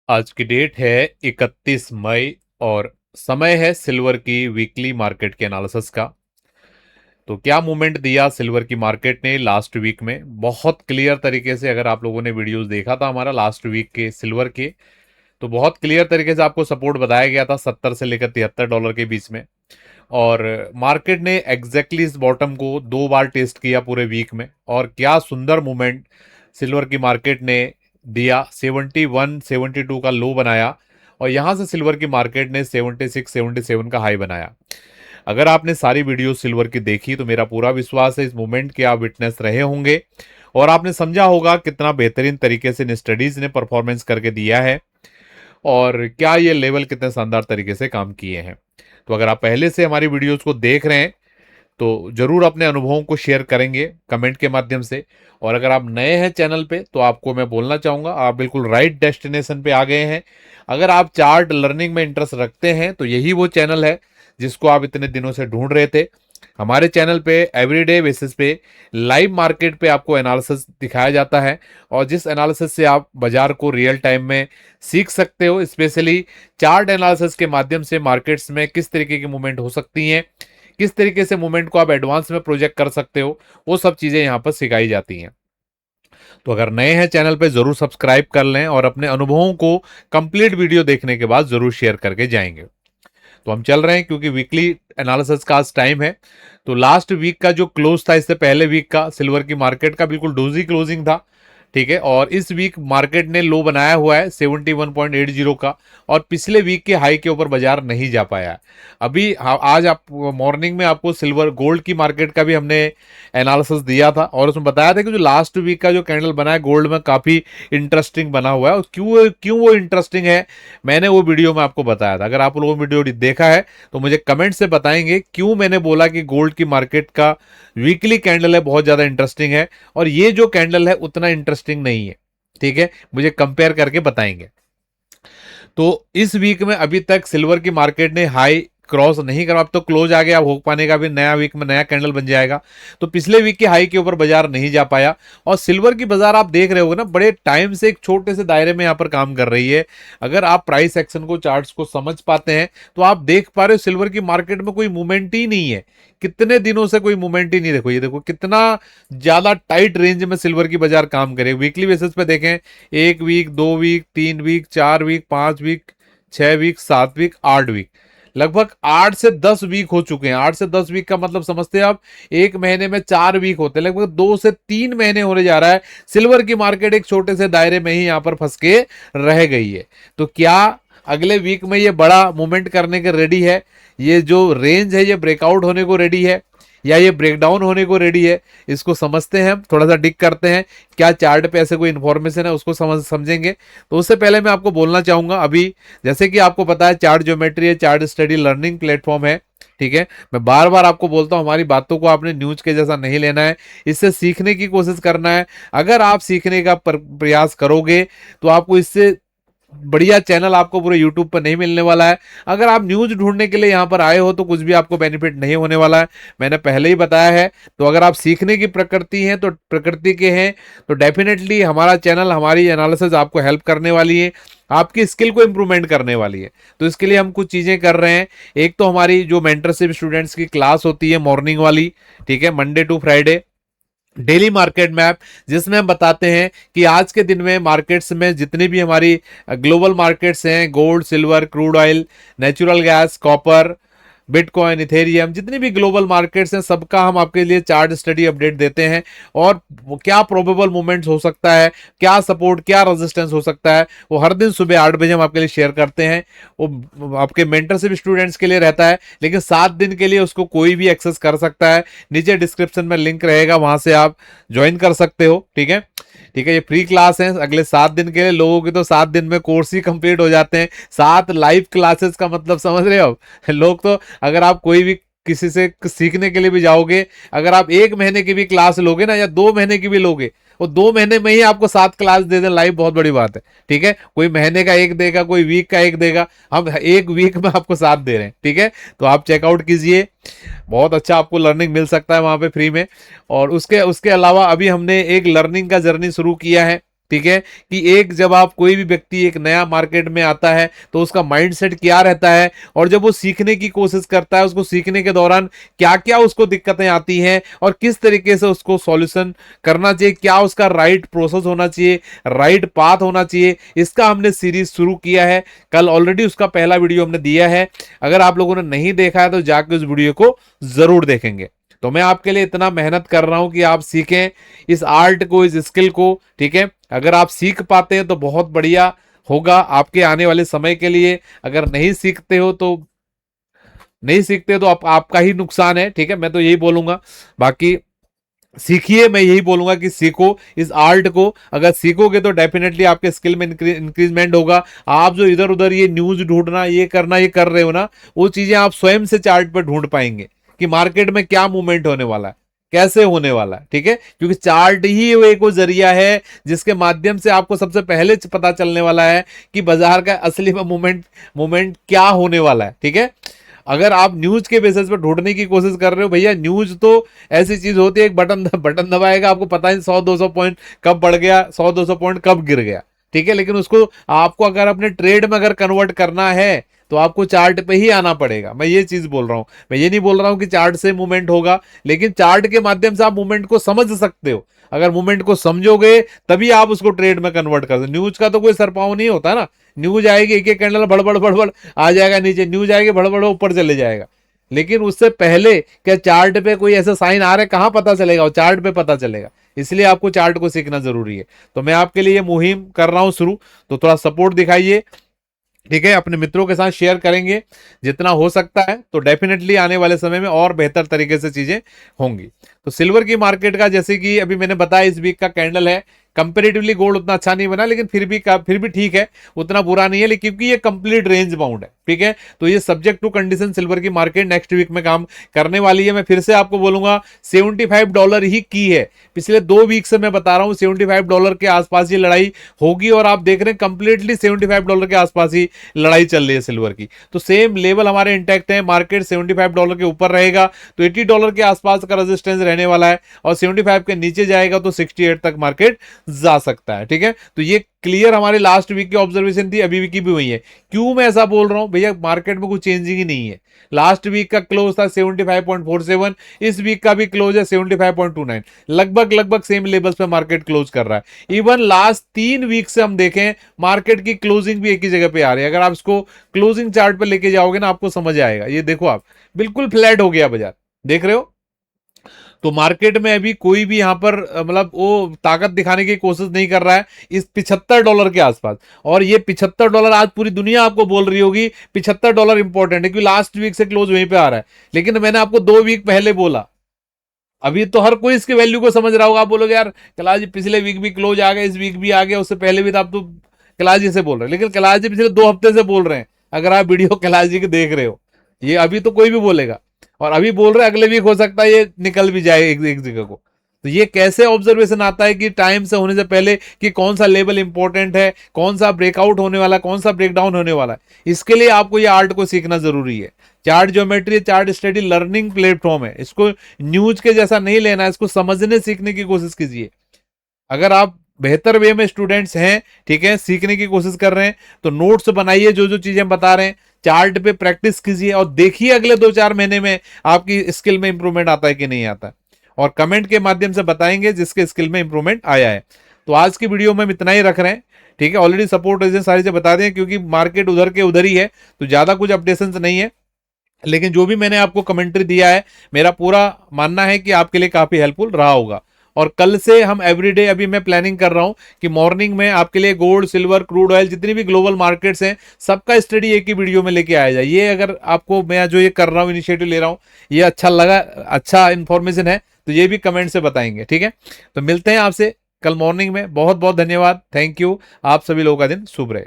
आज की डेट है 31 मई और समय है सिल्वर की वीकली मार्केट के एनालिसिस का। तो क्या मूवमेंट दिया सिल्वर की मार्केट ने लास्ट वीक में, बहुत क्लियर तरीके से अगर आप लोगों ने वीडियोस देखा था हमारा लास्ट वीक के सिल्वर के, तो बहुत क्लियर तरीके से आपको सपोर्ट बताया गया था 70 से लेकर $73 के बीच में। और मार्केट ने एग्जैक्टली इस बॉटम को 2 बार टेस्ट किया पूरे वीक में, और क्या सुंदर मूवमेंट सिल्वर की मार्केट ने दिया। 71 72 का लो बनाया और यहां से सिल्वर की मार्केट ने 76 77 का हाई बनाया। अगर आपने सारी वीडियो सिल्वर की देखी तो मेरा पूरा विश्वास है इस मूवमेंट के आप विटनेस रहे होंगे और आपने समझा होगा कितना बेहतरीन तरीके से इन स्टडीज ने परफॉर्मेंस करके दिया है और क्या ये लेवल कितने शानदार तरीके से काम किए हैं। तो अगर आप पहले से हमारी वीडियोस को देख रहे हैं तो जरूर अपने अनुभवों को शेयर करेंगे कमेंट के माध्यम से। और अगर आप नए हैं चैनल पे तो आपको मैं बोलना चाहूंगा आप बिल्कुल राइट डेस्टिनेशन पे आ गए हैं। अगर आप चार्ट लर्निंग में इंटरेस्ट रखते हैं तो यही वो चैनल है जिसको आप इतने दिनों से ढूंढ रहे थे। हमारे चैनल पे एवरीडे बेसिस पे लाइव मार्केट पे आपको एनालिसिस दिखाया जाता है और जिस एनालिसिस से आप बाजार को रियल टाइम में सीख सकते हो, स्पेशली चार्ट एनालिसिस के माध्यम से मार्केट्स में किस तरीके की मूवमेंट हो सकती हैं, किस तरीके से मूवमेंट को आप एडवांस में प्रोजेक्ट कर सकते हो, वो सब चीजें यहाँ पर सिखाई जाती हैं। तो अगर नए हैं चैनल पे जरूर सब्सक्राइब कर लें और अपने अनुभवों को कंप्लीट वीडियो देखने के बाद जरूर शेयर करके जाएंगे। तो हम चल रहे हैं क्योंकि वीकली एनालिसिस का आज टाइम है। तो लास्ट वीक का जो क्लोज था इससे पहले वीक का सिल्वर की मार्केट का बिल्कुल डोजी क्लोजिंग था, ठीक है। और इस वीक मार्केट ने लो बनाया हुआ है 71.80 का और पिछले वीक के हाई के ऊपर बाजार नहीं जा पाया है। अभी आज आप मॉर्निंग में आपको सिल्वर गोल्ड की मार्केट का भी हमने एनालिसिस दिया था और उसमें बताया था कि जो लास्ट वीक का जो कैंडल बना है गोल्ड में काफी इंटरेस्टिंग बना हुआ है। और क्यों क्यों वो इंटरेस्टिंग है मैंने वो वीडियो में आपको बताया था। अगर आप लोगों ने वीडियो देखा है तो मुझे कमेंट से बताएंगे क्यों मैंने बोला कि गोल्ड की मार्केट का वीकली कैंडल है बहुत ज्यादा इंटरेस्टिंग है और ये जो कैंडल है उतना इंटरेस्टिंग नहीं है, ठीक है। मुझे कंपेयर करके बताएंगे। तो इस वीक में अभी तक सिल्वर की मार्केट ने हाई क्रॉस नहीं करा, अब तो क्लोज आ गया, हो पाने का भी नया वीक में नया कैंडल बन जाएगा। तो पिछले वीक के हाई के ऊपर बाजार नहीं जा पाया और सिल्वर की बाजार आप देख रहे होगे ना बड़े टाइम से एक छोटे से दायरे में यहाँ पर काम कर रही है। अगर आप प्राइस एक्शन को चार्ट्स को समझ पाते हैं तो आप देख पा रहे हो सिल्वर की मार्केट में कोई मूवमेंट ही नहीं है, कितने दिनों से कोई मूवमेंट ही नहीं। देखो ये देखो कितना ज्यादा टाइट रेंज में सिल्वर की बाजार काम करे। वीकली बेसिस पे देखें 1 week 2 week 3 week 4 week 5 week 6 week 7 week 8 week, लगभग 8 से 10 वीक हो चुके हैं। 8 से 10 वीक का मतलब समझते हैं आप, एक महीने में 4 वीक होते हैं, लगभग 2 से 3 महीने होने जा रहा है। सिल्वर की मार्केट एक छोटे से दायरे में ही यहां पर फंस के रह गई है। तो क्या अगले वीक में ये बड़ा मूवमेंट करने के रेडी है, ये जो रेंज है ये ब्रेकआउट होने को रेडी है या ये ब्रेकडाउन होने को रेडी है, इसको समझते हैं। हम थोड़ा सा डिग करते हैं क्या चार्ट पे ऐसे कोई इन्फॉर्मेशन है उसको समझेंगे। तो उससे पहले मैं आपको बोलना चाहूंगा अभी, जैसे कि आपको पता है चार्ट ज्योमेट्री है, चार्ट स्टडी लर्निंग प्लेटफॉर्म है, ठीक है। मैं बार बार आपको बोलता हूं हमारी बातों को आपने न्यूज के जैसा नहीं लेना है, इससे सीखने की कोशिश करना है। अगर आप सीखने का प्रयास करोगे तो आपको इससे बढ़िया चैनल आपको पूरे यूट्यूब पर नहीं मिलने वाला है। अगर आप न्यूज ढूंढने के लिए यहां पर आए हो तो कुछ भी आपको बेनिफिट नहीं होने वाला है, मैंने पहले ही बताया है। तो अगर आप सीखने की प्रकृति हैं तो प्रकृति के हैं तो डेफिनेटली हमारा चैनल हमारी एनालिसिस आपको हेल्प करने वाली है, आपकी स्किल को इंप्रूवमेंट करने वाली है। तो इसके लिए हम कुछ चीजें कर रहे हैं। एक तो हमारी जो मेंटरशिप स्टूडेंट्स की क्लास होती है मॉर्निंग वाली, ठीक है, Monday to Friday daily market map, जिसमें हम बताते हैं कि आज के दिन में मार्केट्स में जितनी भी हमारी ग्लोबल मार्केट्स हैं, gold silver crude oil natural gas copper bitcoin Ethereum, जितनी भी ग्लोबल मार्केट्स हैं सबका हम आपके लिए चार्ट स्टडी अपडेट देते हैं। और क्या प्रोबेबल मूवमेंट्स हो सकता है, क्या सपोर्ट क्या रेजिस्टेंस हो सकता है, वो हर दिन सुबह 8 बजे हम आपके लिए शेयर करते हैं। वो आपके मेंटरशिप स्टूडेंट्स के लिए रहता है लेकिन 7 दिन के लिए उसको कोई भी एक्सेस कर सकता है। नीचे डिस्क्रिप्शन में लिंक रहेगा, वहां से आप ज्वाइन कर सकते हो, ठीक है। ठीक है, ये फ्री क्लास है अगले 7 दिन के लिए। लोगों के तो 7 दिन में कोर्स ही कंप्लीट हो जाते हैं। 7 लाइव क्लासेस का मतलब समझ रहे हो लोग तो, अगर आप कोई भी किसी से सीखने के लिए भी जाओगे, अगर आप 1 महीने की भी क्लास लोगे ना या 2 महीने की भी लोगे, वो 2 महीने में ही आपको 7 क्लास दे दें लाइव, बहुत बड़ी बात है, ठीक है। कोई महीने का एक देगा, कोई वीक का एक देगा, हम 1 वीक में आपको 7 दे रहे हैं, ठीक है। तो आप चेकआउट कीजिए, बहुत अच्छा आपको लर्निंग मिल सकता है वहां पे फ्री में। और उसके उसके अलावा अभी हमने एक लर्निंग का जर्नी शुरू किया है, ठीक है, कि एक जब आप कोई भी व्यक्ति एक नया मार्केट में आता है तो उसका माइंडसेट क्या रहता है, और जब वो सीखने की कोशिश करता है उसको सीखने के दौरान क्या क्या उसको दिक्कतें आती हैं और किस तरीके से उसको सॉल्यूशन करना चाहिए, क्या उसका राइट प्रोसेस होना चाहिए, राइट पाथ होना चाहिए, इसका हमने सीरीज शुरू किया है। कल ऑलरेडी उसका पहला वीडियो हमने दिया है, अगर आप लोगों ने नहीं देखा है तो जाके उस वीडियो को जरूर देखेंगे। तो मैं आपके लिए इतना मेहनत कर रहा हूं कि आप सीखें इस आर्ट को, इस स्किल को, ठीक है। अगर आप सीख पाते हैं तो बहुत बढ़िया होगा आपके आने वाले समय के लिए। अगर नहीं सीखते हो तो आपका ही नुकसान है, ठीक है। मैं तो यही बोलूंगा, बाकी सीखिए, मैं यही बोलूंगा कि सीखो इस आर्ट को। अगर सीखोगे तो डेफिनेटली आपके स्किल में इंक्रीजमेंट होगा। आप जो इधर उधर ये न्यूज ढूंढना, ये करना, ये कर रहे हो ना, वो चीजें आप स्वयं से चार्ट पर ढूंढ पाएंगे कि मार्केट में क्या मूवमेंट होने वाला है, कैसे होने वाला है, ठीक है। क्योंकि चार्ट ही वो एक जरिया है जिसके माध्यम से आपको सबसे पहले पता चलने वाला है कि बाजार का असली में मूवमेंट क्या होने वाला है, ठीक है। अगर आप न्यूज के बेसिस पर ढूंढने की कोशिश कर रहे हो, भैया न्यूज तो ऐसी चीज होती है, एक बटन दबाएगा, आपको पता है 100-200 पॉइंट कब बढ़ गया, 100-200 पॉइंट कब गिर गया, ठीक है। लेकिन उसको आपको अगर अपने ट्रेड में अगर कन्वर्ट करना है तो आपको चार्ट पे ही आना पड़ेगा। मैं ये चीज बोल रहा हूं, मैं ये नहीं बोल रहा हूं कि चार्ट से मूवमेंट होगा, लेकिन चार्ट के माध्यम से आप मूवमेंट को समझ सकते हो। अगर मूवमेंट को समझोगे तभी आप उसको ट्रेड में कन्वर्ट कर दो। न्यूज का तो कोई सरपाव नहीं होता ना, न्यूज आएगी एक एक कैंडल बड़बड़ बड़बड़ आ जाएगा नीचे, न्यूज आएगी बड़बड़ ऊपर चले जाएगा। लेकिन उससे पहले क्या चार्ट पे कोई ऐसा साइन आ रहा है, कहां पता चलेगा, वो चार्ट पे पता चलेगा। इसलिए आपको चार्ट को सीखना जरूरी है। तो मैं आपके लिए मुहिम कर रहा हूं शुरू, तो थोड़ा सपोर्ट दिखाइए, ठीक है। अपने मित्रों के साथ शेयर करेंगे जितना हो सकता है, तो डेफिनेटली आने वाले समय में और बेहतर तरीके से चीजें होंगी। तो सिल्वर की मार्केट का, जैसे कि अभी मैंने बताया, इस वीक का कैंडल है, कंपेरेटिवली गोल्ड उतना अच्छा नहीं बना, लेकिन फिर भी ठीक है, उतना बुरा नहीं है, लेकिन क्योंकि ये कंप्लीट रेंज बाउंड है, ठीक है। तो ये सब्जेक्ट टू कंडीशन सिल्वर की मार्केट नेक्स्ट वीक में काम करने वाली है। मैं फिर से आपको बोलूंगा $75 ही की है, पिछले 2 वीक से मैं बता रहा हूं $75 के आसपास ये लड़ाई होगी, और आप देख रहे हैं कंप्लीटली $75 के आसपास ही लड़ाई चल रही है सिल्वर की। तो सेम लेवल हमारे इंटैक्ट है, मार्केट $75 के ऊपर रहेगा तो $80 के आसपास का रेजिस्टेंस रहने वाला है, और 75 के नीचे जाएगा तो 68 तक मार्केट जा सकता है, ठीक है। तो ये क्लियर हमारे लास्ट वीक की ऑब्जर्वेशन थी, अभी की भी हुई है। क्यों मैं ऐसा बोल रहा हूं भैया, मार्केट में कुछ चेंजिंग ही नहीं है। लास्ट वीक का क्लोज था 75.47, इस वीक का भी क्लोज है 75.29, लगभग सेम लेवल्स पे मार्केट क्लोज कर रहा है। इवन लास्ट 3 वीक से हम देखें, मार्केट की क्लोजिंग भी एक ही जगह पे आ रही है। अगर आप इसको क्लोजिंग चार्ट पे लेके जाओगे ना, आपको समझ आएगा। ये देखो, आप बिल्कुल फ्लैट हो गया बाजार, देख रहे हो। तो मार्केट में अभी कोई भी यहां पर मतलब वो ताकत दिखाने की कोशिश नहीं कर रहा है इस $75 के आसपास। और ये $75 आज पूरी दुनिया आपको बोल रही होगी $75 इंपॉर्टेंट है, क्योंकि लास्ट वीक से क्लोज वहीं पे आ रहा है। लेकिन मैंने आपको 2 वीक पहले बोला, अभी तो हर कोई इसके वैल्यू को समझ रहा होगा। आप बोलोगे यार कैलाश जी पिछले वीक भी क्लोज आ गया, इस वीक भी आ गया, उससे पहले भी था, आप तो कैलाश जी से बोल रहे हैं। लेकिन कैलाश जी पिछले 2 हफ्ते से बोल रहे हैं, अगर आप वीडियो कैलाश जी के देख रहे हो। ये अभी तो कोई भी बोलेगा, और अभी बोल रहे हैं, अगले वीक हो सकता है ये निकल भी जाए एक जगह को। तो ये कैसे ऑब्जर्वेशन आता है कि टाइम से होने से पहले कि कौन सा लेवल इंपॉर्टेंट है, कौन सा ब्रेकआउट होने वाला है, कौन सा ब्रेकडाउन होने वाला है। इसके लिए आपको ये आर्ट को सीखना जरूरी है। Chart geometry, chart study learning platform है, इसको न्यूज के जैसा नहीं लेना है, इसको समझने सीखने की कोशिश कीजिए। अगर आप बेहतर वे में स्टूडेंट्स हैं, ठीक है, सीखने की कोशिश कर रहे हैं, तो नोट्स बनाइए, जो जो चीजें बता रहे हैं चार्ट पे प्रैक्टिस कीजिए, और देखिए अगले 2-4 महीने में आपकी स्किल में इंप्रूवमेंट आता है कि नहीं आता, और कमेंट के माध्यम से बताएंगे जिसके स्किल में इंप्रूवमेंट आया है। तो आज की वीडियो में हम इतना ही रख रहे हैं, ठीक है। ऑलरेडी सपोर्ट रीजन सारी चीजें बता दें, क्योंकि मार्केट उधर के उधर ही है, तो ज्यादा कुछ अपडेशन नहीं है। लेकिन जो भी मैंने आपको कमेंट्री दिया है, मेरा पूरा मानना है कि आपके लिए काफी हेल्पफुल रहा होगा। और कल से हम एवरीडे, अभी मैं प्लानिंग कर रहा हूं कि मॉर्निंग में आपके लिए गोल्ड, सिल्वर, क्रूड ऑयल, जितनी भी ग्लोबल मार्केट्स हैं, सबका स्टडी एक ही वीडियो में लेके आया जाए। ये अगर आपको मैं जो ये कर रहा हूं, इनिशिएटिव ले रहा हूं, ये अच्छा लगा, अच्छा इंफॉर्मेशन है, तो ये भी कमेंट से बताएंगे, ठीक है। तो मिलते हैं आपसे कल मॉर्निंग में। बहुत बहुत धन्यवाद, थैंक यू। आप सभी लोगों का दिन शुभ रहे।